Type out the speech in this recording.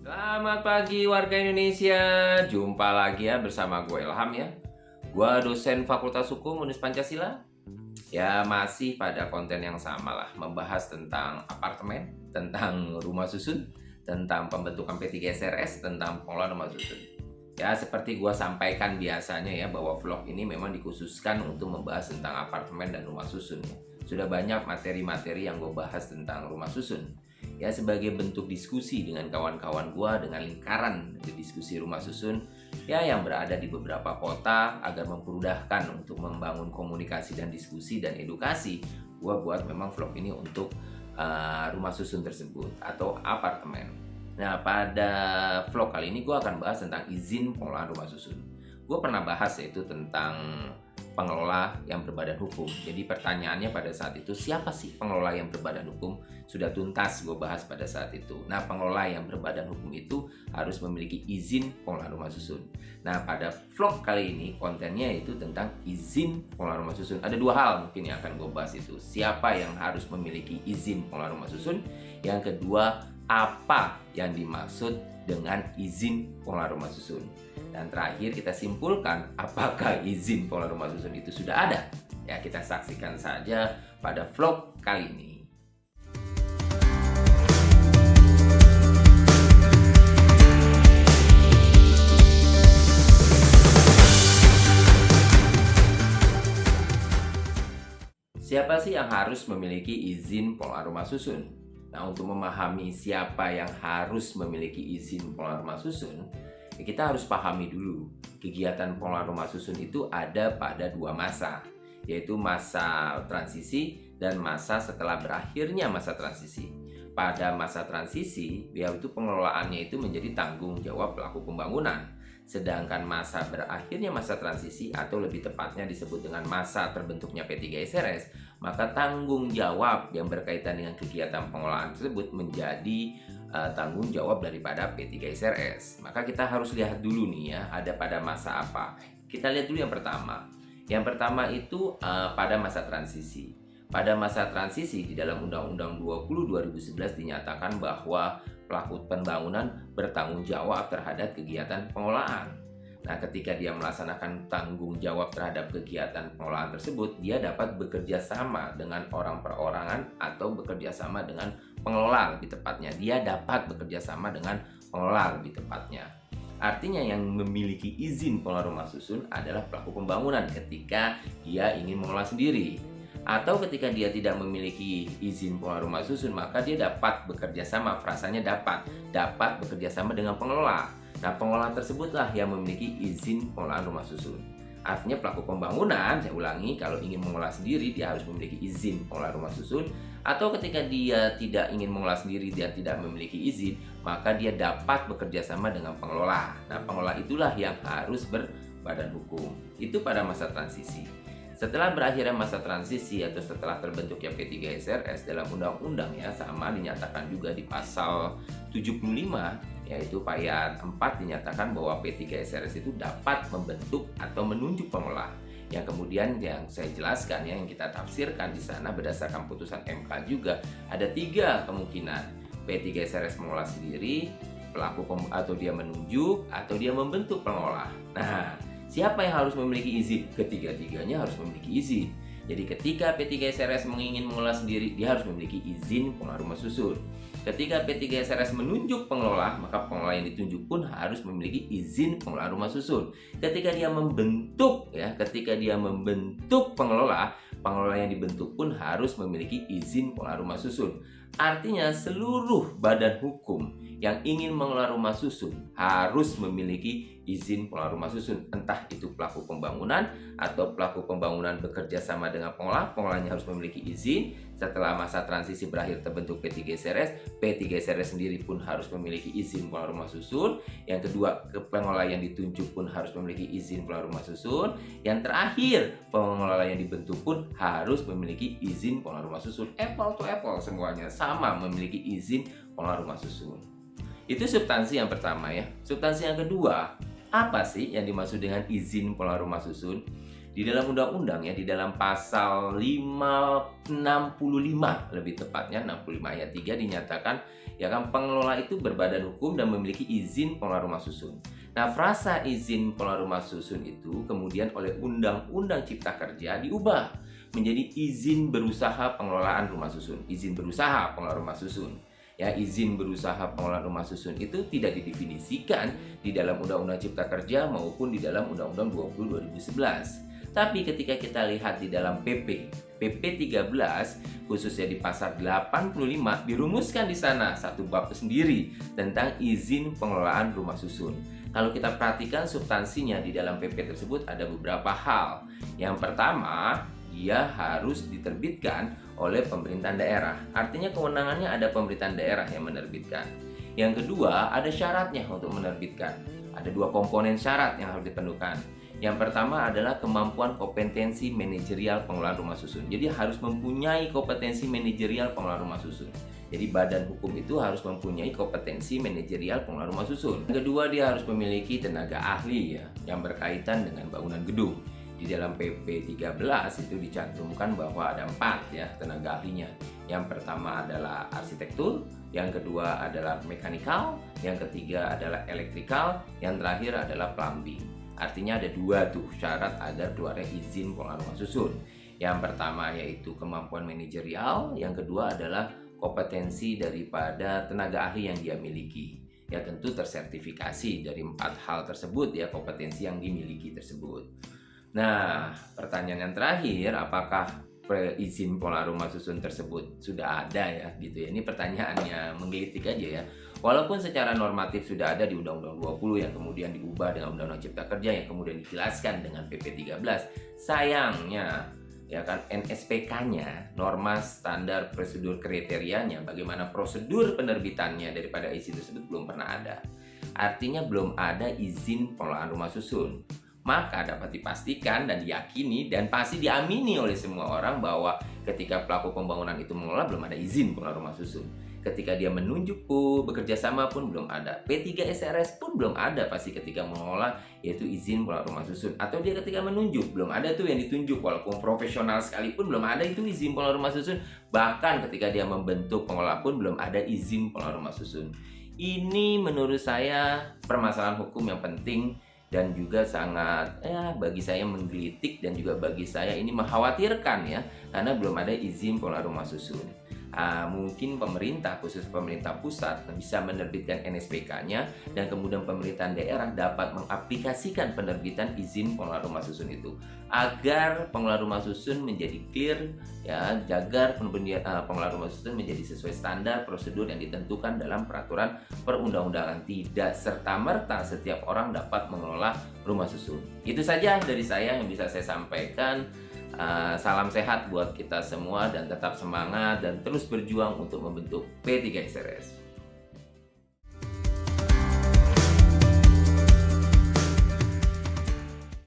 Selamat pagi warga Indonesia, jumpa lagi ya bersama gue Ilham ya. Gue dosen Fakultas Hukum Unis Pancasila. Ya masih pada konten yang sama lah, membahas tentang apartemen, tentang rumah susun, tentang pembentukan P3SRS, tentang pengelolaan rumah susun. Ya seperti gue sampaikan biasanya ya, bahwa vlog ini memang dikhususkan untuk membahas tentang apartemen dan rumah susun ya. Sudah banyak materi-materi yang gue bahas tentang rumah susun. Ya sebagai bentuk diskusi dengan kawan-kawan gua, dengan lingkaran diskusi rumah susun ya yang berada di beberapa kota, agar mempermudahkan untuk membangun komunikasi dan diskusi dan edukasi. Gua buat memang vlog ini untuk rumah susun tersebut atau apartemen. Nah pada vlog kali ini gua akan bahas tentang izin pengelolaan rumah susun. Gue pernah bahas yaitu tentang pengelola yang berbadan hukum. Jadi pertanyaannya pada saat itu, siapa sih pengelola yang berbadan hukum? Sudah tuntas gue bahas pada saat itu. Nah, pengelola yang berbadan hukum itu harus memiliki izin pengelolaan rumah susun. Nah, pada vlog kali ini kontennya itu tentang izin pengelolaan rumah susun. Ada dua hal mungkin yang akan gue bahas itu. Siapa yang harus memiliki izin pengelolaan rumah susun? Yang kedua, apa yang dimaksud dengan izin pengelolaan rumah susun? Dan terakhir kita simpulkan apakah izin pengelolaan rumah susun itu sudah ada. Ya kita saksikan saja pada vlog kali ini. Siapa sih yang harus memiliki izin pengelolaan rumah susun? Nah, untuk memahami siapa yang harus memiliki izin pengelolaan rumah susun, kita harus pahami dulu kegiatan pengelolaan rumah susun itu ada pada dua masa, yaitu masa transisi dan masa setelah berakhirnya masa transisi. Pada masa transisi, yaitu pengelolaannya itu menjadi tanggung jawab pelaku pembangunan. Sedangkan masa berakhirnya masa transisi atau lebih tepatnya disebut dengan masa terbentuknya P3SRS, maka tanggung jawab yang berkaitan dengan kegiatan pengelolaan tersebut menjadi tanggung jawab daripada P3SRS. Maka kita harus lihat dulu nih ya, ada pada masa apa. Kita lihat dulu yang pertama. Yang pertama itu pada masa transisi. Pada masa transisi di dalam Undang-Undang 20 2011 dinyatakan bahwa pelaku pembangunan bertanggung jawab terhadap kegiatan pengelolaan. Nah, ketika dia melaksanakan tanggung jawab terhadap kegiatan pengelolaan tersebut, dia dapat bekerja sama dengan orang perorangan atau bekerja sama dengan pengelola lebih tepatnya. Dia dapat bekerja sama dengan pengelola lebih tepatnya. Artinya yang memiliki izin pengelola rumah susun adalah pelaku pembangunan ketika dia ingin mengelola sendiri. Atau ketika dia tidak memiliki izin pengelola rumah susun, maka dia dapat bekerja sama, frasanya dapat bekerja sama dengan pengelola. Nah, pengelola tersebutlah yang memiliki izin pengelolaan rumah susun. Artinya pelaku pembangunan, saya ulangi, kalau ingin mengelola sendiri dia harus memiliki izin pengelolaan rumah susun. Atau ketika dia tidak ingin mengelola sendiri, dia tidak memiliki izin, maka dia dapat bekerja sama dengan pengelola. Nah, pengelola itulah yang harus berbadan hukum. Itu pada masa transisi. Setelah berakhirnya masa transisi atau setelah terbentuknya P3SRS dalam undang-undang ya, sama dinyatakan juga di pasal 75, yaitu ayat 4 dinyatakan bahwa P3SRS itu dapat membentuk atau menunjuk pengelola. Yang kemudian yang saya jelaskan ya, yang kita tafsirkan di sana berdasarkan putusan MK juga ada 3 kemungkinan. P3SRS mengelola sendiri, pelaku atau dia menunjuk, atau dia membentuk pengelola. Nah, siapa yang harus memiliki izin? Ketiga-tiganya harus memiliki izin. Jadi ketika P3SRS ingin mengelola sendiri, dia harus memiliki izin pengelola rumah susun. Ketika P3SRS menunjuk pengelola, maka pengelola yang ditunjuk pun harus memiliki izin pengelola rumah susun. Ketika dia membentuk pengelola yang dibentuk pun harus memiliki izin pengelola rumah susun. Artinya seluruh badan hukum yang ingin mengelola rumah susun harus memiliki izin pengelola rumah susun, entah itu pelaku pembangunan atau pelaku pembangunan bekerja sama dengan pengelola, pengelolanya harus memiliki izin. Setelah masa transisi berakhir terbentuk P3SRS, P3SRS sendiri pun harus memiliki izin pengelola rumah susun. Yang kedua, pengelola yang ditunjuk pun harus memiliki izin pengelola rumah susun. Yang terakhir, pengelola yang dibentuk pun harus memiliki izin pengelola rumah susun. Apple to apple semuanya sama memiliki izin pengelola rumah susun. Itu substansi yang pertama ya. Substansi yang kedua, apa sih yang dimaksud dengan izin pengelola rumah susun? Di dalam undang-undang ya, di dalam pasal 565 lebih tepatnya 65 ayat 3 dinyatakan ya kan pengelola itu berbadan hukum dan memiliki izin pengelola rumah susun. Nah, frasa izin pengelola rumah susun itu kemudian oleh Undang-Undang Cipta Kerja diubah menjadi izin berusaha pengelolaan rumah susun. Izin berusaha pengelola rumah susun. Ya, izin berusaha pengelolaan rumah susun itu tidak didefinisikan di dalam Undang-Undang Cipta Kerja maupun di dalam Undang-Undang 20 2011. Tapi ketika kita lihat di dalam PP 13 khususnya di pasal 85 dirumuskan di sana satu bab sendiri tentang izin pengelolaan rumah susun. Kalau kita perhatikan substansinya di dalam PP tersebut ada beberapa hal. Yang pertama, dia harus diterbitkan oleh pemerintahan daerah. Artinya kewenangannya ada pemerintahan daerah yang menerbitkan. Yang kedua, ada syaratnya untuk menerbitkan. Ada dua komponen syarat yang harus dipenuhkan. Yang pertama adalah kemampuan kompetensi manajerial pengelolaan rumah susun. Jadi harus mempunyai kompetensi manajerial pengelolaan rumah susun. Jadi badan hukum itu harus mempunyai kompetensi manajerial pengelola rumah susun. Yang kedua, dia harus memiliki tenaga ahli ya yang berkaitan dengan bangunan gedung. Di dalam PP 13 itu dicantumkan bahwa ada 4 ya tenaga ahlinya. Yang pertama adalah arsitektur, yang kedua adalah mekanikal, yang ketiga adalah elektrikal, yang terakhir adalah plumbing. Artinya ada 2 tuh syarat agar keluarnya izin pengelola rumah susun. Yang pertama yaitu kemampuan manajerial, yang kedua adalah kompetensi daripada tenaga ahli yang dia miliki. Ya tentu tersertifikasi dari 4 hal tersebut ya kompetensi yang dimiliki tersebut. Nah, pertanyaan yang terakhir, apakah izin pengelola rumah susun tersebut sudah ada ya gitu ya. Ini pertanyaannya menggelitik aja ya. Walaupun secara normatif sudah ada di Undang-Undang 20 yang kemudian diubah dengan Undang-Undang Cipta Kerja yang kemudian dijelaskan dengan PP 13, sayangnya ya kan NSPK-nya, norma standar prosedur kriterianya, bagaimana prosedur penerbitannya daripada izin tersebut belum pernah ada. Artinya belum ada izin pengelolaan rumah susun. Maka dapat dipastikan dan diyakini dan pasti diamini oleh semua orang bahwa ketika pelaku pembangunan itu mengelola belum ada izin pengelola rumah susun. Ketika dia menunjuk pun, bekerja sama pun belum ada. P3 SRS pun belum ada pasti ketika mengelola, yaitu izin pengelola rumah susun. Atau dia ketika menunjuk, belum ada tuh yang ditunjuk. Walaupun profesional sekalipun belum ada itu izin pengelola rumah susun. Bahkan ketika dia membentuk pengelola pun belum ada izin pengelola rumah susun. Ini menurut saya permasalahan hukum yang penting dan juga sangat bagi saya menggelitik dan juga bagi saya ini mengkhawatirkan ya karena belum ada izin pengelola rumah susun. Mungkin pemerintah, khusus pemerintah pusat bisa menerbitkan NSPK-nya dan kemudian pemerintahan daerah dapat mengaplikasikan penerbitan izin pengelola rumah susun itu agar pengelola rumah susun menjadi clear ya, agar pengelola rumah susun menjadi sesuai standar prosedur yang ditentukan dalam peraturan perundang-undangan, tidak serta-merta setiap orang dapat mengelola rumah susun. Itu saja dari saya yang bisa saya sampaikan. Salam sehat buat kita semua dan tetap semangat dan terus berjuang untuk membentuk P3 SRS.